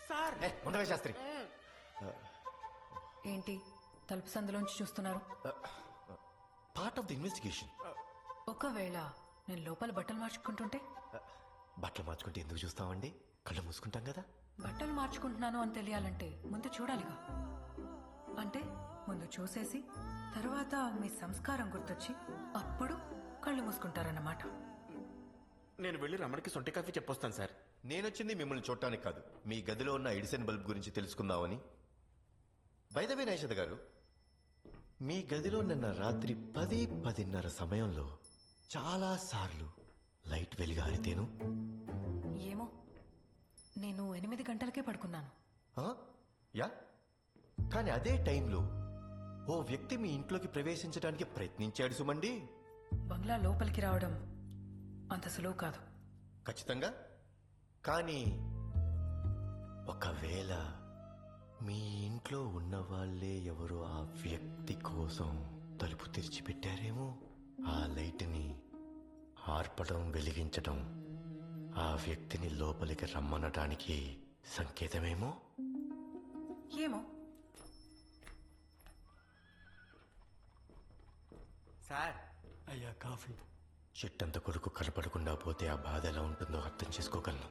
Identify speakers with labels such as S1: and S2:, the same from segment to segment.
S1: Sir
S2: ఉండవే శాస్త్రి.
S3: ఏంటి తలుపు సందులోంచి చూస్తున్నారు?
S2: Part of the investigation.
S3: ఒకవేళ నేను లోపల బట్టలు మార్చుకుంటుంటే?
S2: బట్టలు మార్చుకుంటే ఎందుకు చూస్తామండి? కళ్ళు మూసుకుంటాం కదా.
S3: బట్టలు మార్చుకుంటున్నాను అని తెలియాలంటే ముందు చూడాలిగా. అంటే ముందు చూసేసి తర్వాత మీ సంస్కారం గుర్తొచ్చి అప్పుడు కళ్ళు మూసుకుంటారన్నమాట.
S1: నేను వెళ్ళి రమణకి సొంటి కాఫీ చెప్పొస్తాను సార్.
S2: నేనొచ్చింది మిమ్మల్ని చూడటానికి కాదు, మీ గదిలో ఉన్న ఎడిసన్ బల్బ్ గురించి తెలుసుకుందామని. బై ద వే నైషద గారు, మీ గదిలో నిన్న రాత్రి 10-10:30 సమయంలో చాలా సార్లు లైట్ వెలిగారితేను.
S3: ఏమో, నేను 8 గంటలకే పడుకున్నాను.
S2: యా, కానీ అదే టైంలో ఓ వ్యక్తి మీ ఇంట్లోకి ప్రవేశించడానికి ప్రయత్నించాడు సుమండి.
S3: బంగ్లా లోపలికి రావడం అంత సులువు కాదు.
S2: ఖచ్చితంగా. కానీ ఒకవేళ మీ ఇంట్లో ఉన్న వాళ్ళే ఎవరో ఆ వ్యక్తి కోసం తలుపు తెరిచిపెట్టారేమో. ఆ లైట్ని ఆర్పడం, వెలిగించడం ఆ వ్యక్తిని లోపలికి రమ్మనటానికి సంకేతమేమో.
S3: ఏమో.
S1: సార్
S4: అయ్యా కాఫీ.
S2: చెట్టంత కొడుకు కనపడకుండా పోతే ఆ బాధ ఎలా ఉంటుందో అర్థం చేసుకోగలను.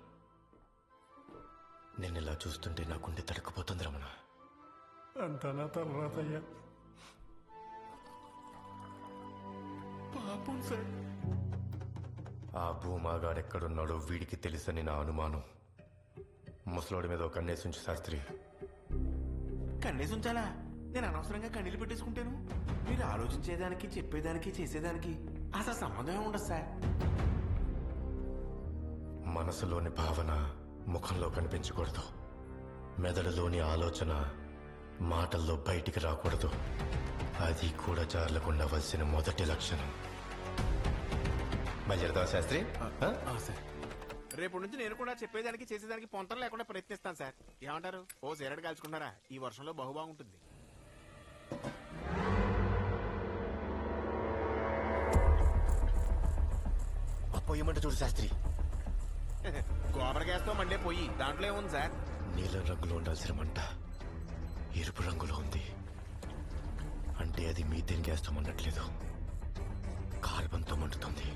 S2: నేను ఇలా చూస్తుంటే నా గుండె తడుక్కుపోతుంది రమణ.
S4: అంతా నా తర్వాత అయ్యా.
S1: పాపం సార్.
S2: ఆ భూమాగాడెక్కడున్నాడో వీడికి తెలుసని నా అనుమానం. ముసలోడి మీద ఒక కన్నేసి ఉంచు శాస్త్రి.
S1: కన్నేసి ఉంచాలా? నేను అనవసరంగా కన్నీళ్ళు పెట్టేసుకుంటాను. మీరు ఆలోచించేదానికి, చెప్పేదానికి, చేసేదానికి అసలు సంబంధమే ఉండదు సార్.
S2: మనసులోని భావన ముఖంలో కనిపించకూడదు. మెదడులోని ఆలోచన మాటల్లో బయటికి రాకూడదు. అది కూడా జార్లకుండవలసిన మొదటి లక్షణం. బయలుదేరదా శాస్త్రి?
S1: సార్, రేపు నుంచి నేను కూడా చెప్పేదానికి, చేసేదానికి పొంతన లేకుండా ప్రయత్నిస్తాను సార్. ఏమంటారు? ఓ సిగరెట్ కాల్చుకున్నారా? ఈ వర్షంలో బహుబాగుంటుంది.
S2: పోయమంటే చూడు శాస్త్రి.
S1: గోబర్ గ్యాస్ తో మండే పోయి దాంట్లో ఏముంది సార్?
S2: నీలం రంగులో ఉండాల్సిన మంట ఎరుపు రంగులో ఉంది. అంటే అది మీథేన్ గ్యాస్ తో మండట్లేదు, కార్బన్ తో మండుతుంది.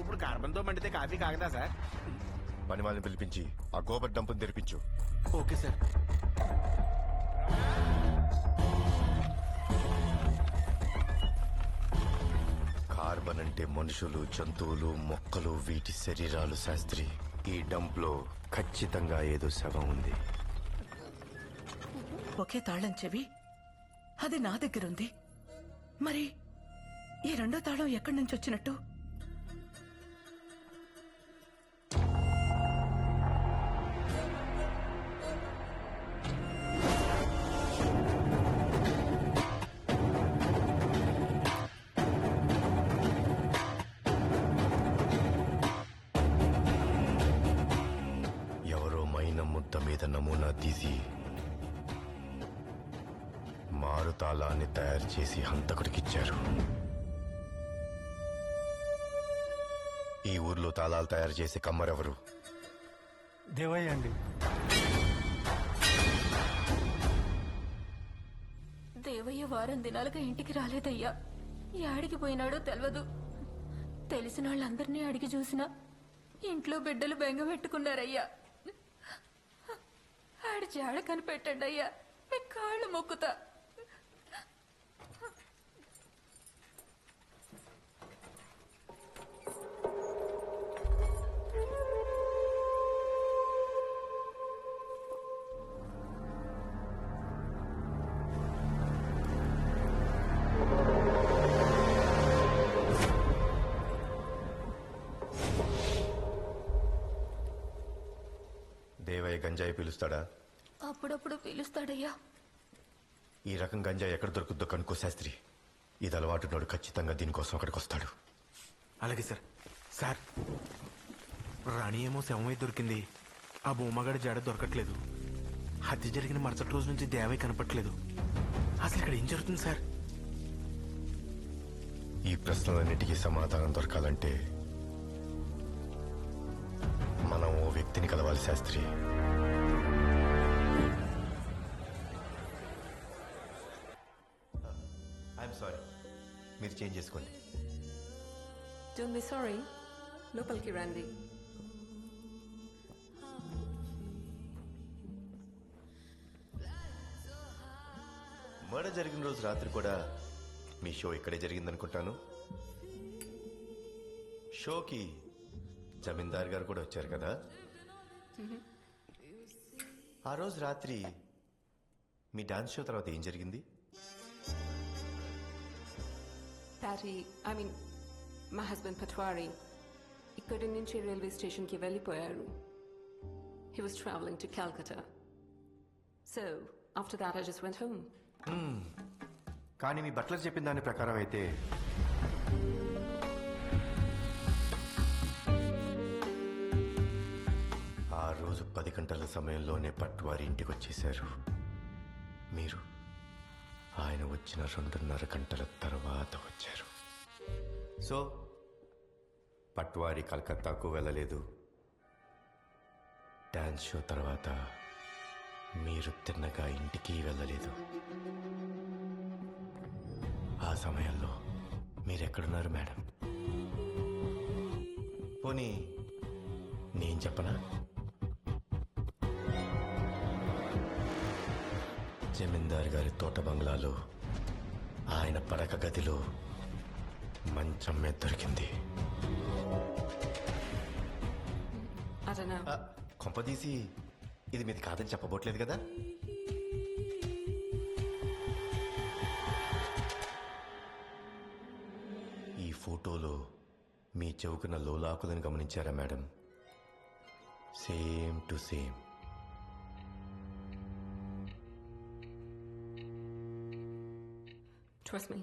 S1: ఇప్పుడు కార్బన్ తో మండితే కాఫీ కాగదా సార్?
S2: పని వాళ్ళని పిలిపించి ఆ గోబర్ డంపుని తెరిపించు.
S1: Okay sir.
S2: కార్బన్ అంటే మనుషులు, జంతువులు, మొక్కలు, వీటి శరీరాలు శాస్త్రి. ఈ డంప్ లో ఖచ్చితంగా ఏదో శవం ఉంది.
S5: ఒకే తాళం చెవి, అది నా దగ్గరుంది. మరి ఈ రెండో తాళం ఎక్కడి నుంచి వచ్చినట్టు?
S2: ఎవరో మైన ముద్ద మీద నమూనా తీసి మారు తాళాన్ని తయారు చేసి హంతకుడికిచ్చారు. ఈ ఊర్లో తాళాలు తయారు చేసే కమ్మరెవరు?
S4: దేవయ్య అండి.
S6: దేవయ్య వారం దినాలుగా ఇంటికి రాలేదయ్యా. యాడికి పోయినాడో తెలియదు. తెలిసిన వాళ్ళందరినీ అడిగి చూసినా ఇంట్లో బిడ్డలు బెంగ పెట్టుకున్నారయ్యా. ఆడి జాడ కనిపెట్టండి అయ్యా, మీ కాళ్ళు మొక్కుతా.
S2: దేవయ్య గంజాయి పిలుస్తాడా?
S6: అప్పుడప్పుడు పిలుస్తాడయ్యా.
S2: ఈ రకం గంజాయి ఎక్కడ దొరుకుద్దో కనుక్కో శాస్త్రి. ఇది అలవాటున్నాడు, ఖచ్చితంగా దీనికోసం అక్కడికి వస్తాడు.
S1: అలాగే సార్. సార్, రాణి ఏమో శవమై దొరికింది. ఆ బొమ్మగాడి జాడ దొరకట్లేదు. హత్య జరిగిన మరుసటి రోజు నుంచి దేవయ్య కనపట్లేదు. అసలు ఇక్కడ ఏం జరుగుతుంది సార్?
S2: ఈ ప్రశ్నలన్నిటికీ సమాధానం దొరకాలంటే మనం ఓ వ్యక్తిని కలవాలి శాస్త్రి. ఐఎమ్ సారీ, మీరు చేంజ్ చేసుకోండి.
S7: Don't be sorry. లోపలికి రండి.
S2: మర్డర్ జరిగిన రోజు రాత్రి కూడా మీ షో ఇక్కడే జరిగిందనుకుంటాను. షోకి జమీందార్ గారు కూడా వచ్చారు కదా. ఆ రోజు రాత్రి మీ డాన్స్ షో తర్వాత ఏం జరిగింది?
S7: మా హస్బెండ్ పట్వారీ ఇక్కడి నుంచి రైల్వే స్టేషన్కి వెళ్ళిపోయారు. He was traveling to Calcutta. So, after that I just went home.
S2: కానీ మీ బట్లర్ చెప్పిన దాని ప్రకారం అయితే ఆ రోజు 10 గంటల సమయంలోనే పట్వారి ఇంటికి వచ్చేశారు. మీరు ఆయన వచ్చిన 2.5 గంటల తర్వాత వచ్చారు. సో పట్వారి కలకత్తాకు వెళ్ళలేదు. డాన్స్ షో తర్వాత మీరు తిన్నగా ఇంటికి వెళ్ళలేదు. ఆ సమయంలో మీరెక్కడున్నారు మేడం? పోనీ నేను చెప్పనా? జమీందార్ గారి తోట బంగ్లాలో ఆయన పడక గదిలో మంచం మీద దొరికింది.
S7: I don't know.
S2: కొంపదీసి ఇది మీది కాదని చెప్పబోట్లేదు కదా? ఈ ఫోటోలో మీ చెవుకున్న లోలాకులను గమనించారా madam? Same to same.
S7: Trust me,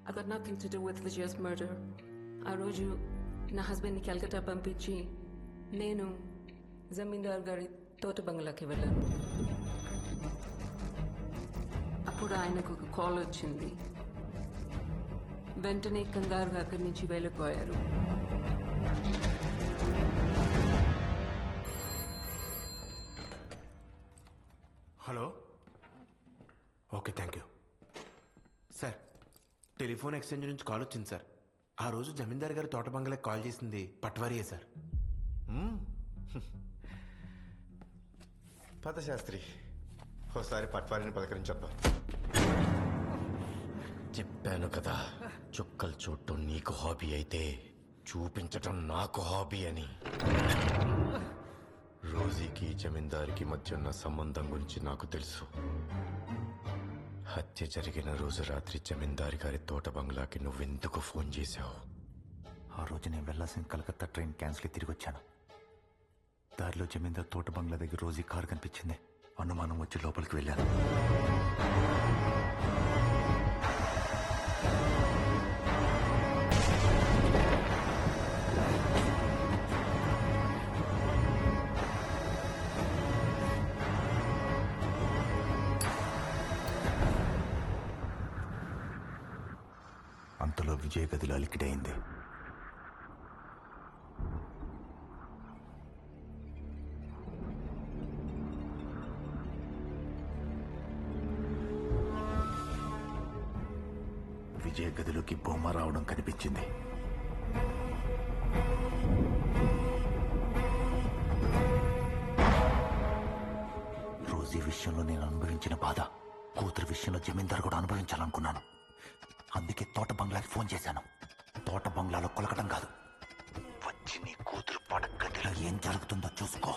S7: I got nothing to do with Vijaya's murder. ఆ రోజు నా హస్బెండ్ని కలకత్తా పంపించి నేను జమీందార్ గారి తోట బంగ్లాకి వెళ్ళాను. అప్పుడు ఆయనకు ఒక కాల్ వచ్చింది. వెంటనే కంగారుగా అక్కడి నుంచి వెళ్ళిపోయారు.
S1: Hello, okay, thank you sir. Telephone exchange నుంచి కాల్ వచ్చింది సార్. ఆ రోజు జమీందార్ గారి తోట బంగ్లాకి కాల్ చేసింది పట్వారియే సార్.
S2: పథశాస్త్రి, ఒకసారి పట్వారిని పలకరించబ్బా. చెప్పాను కదా, చుక్కలు చూడటం నీకు హాబీ అయితే చూపించటం నాకు హాబీ అని. రోజీకి జమీందారికి మధ్య ఉన్న సంబంధం గురించి నాకు తెలుసు. హత్య జరిగిన రోజు రాత్రి జమీందారి గారి తోట బంగ్లాకి నువ్వెందుకు ఫోన్ చేశావు?
S8: ఆ రోజు నేను వెళ్లాల్సిన కలకత్తా ట్రైన్ క్యాన్సిల్ తిరిగి వచ్చాను. దారిలో జమీందార్ తోట బంగ్లా దగ్గర రోజీ కారు కనిపించింది. అనుమానం వచ్చి లోపలికి వెళ్ళాను. అంతలో విజయ్ గదిలో అలికిడైంది. విజయ్ గదిలోకి బొమ్మ రావడం కనిపించింది. రోజీ విషయంలో నేను అనుభవించిన బాధ కూతురు విషయంలో జమీందార్ కూడా అనుభవించాలనుకున్నాను. అందుకే తోట బంగ్లాకి ఫోన్ చేశాను. తోట బంగ్లాలో కొలకడం కాదు, వచ్చి నీ కూతురు పడక గదిలో ఏం జరుగుతుందో చూసుకో.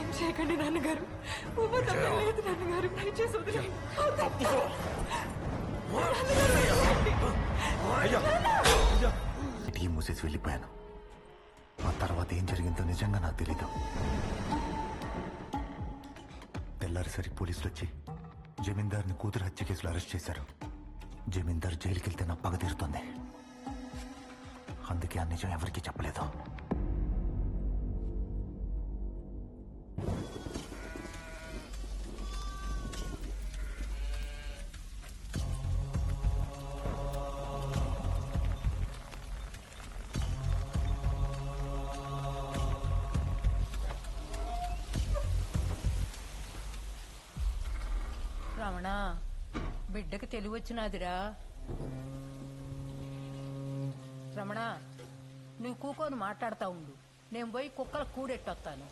S7: ఏం చేయకండి నాన్నగారు. లేదు నాన్నగారు, దయచేసి వదిలేయండి.
S8: టీ మూసేసి వెళ్ళిపోయాను. ఆ తర్వాత ఏం జరిగిందో నిజంగా నాకు తెలీదు. తెల్లారిసరి పోలీసులు వచ్చి జమీందార్ని కూతురు హత్య కేసులో అరెస్ట్ చేశారు. జమీందార్ జైలుకి వెళ్తే నా పగ తీరుతుంది. అందుకే ఆ నిజం ఎవరికీ చెప్పలేదు.
S9: రమణ బిడ్డకి తెలివి వచ్చినాదిరా. రమణ నువ్వు కూకొని మాట్లాడుతా ఉండు, నేను పోయి కుక్కల కూడెట్టొస్తాను.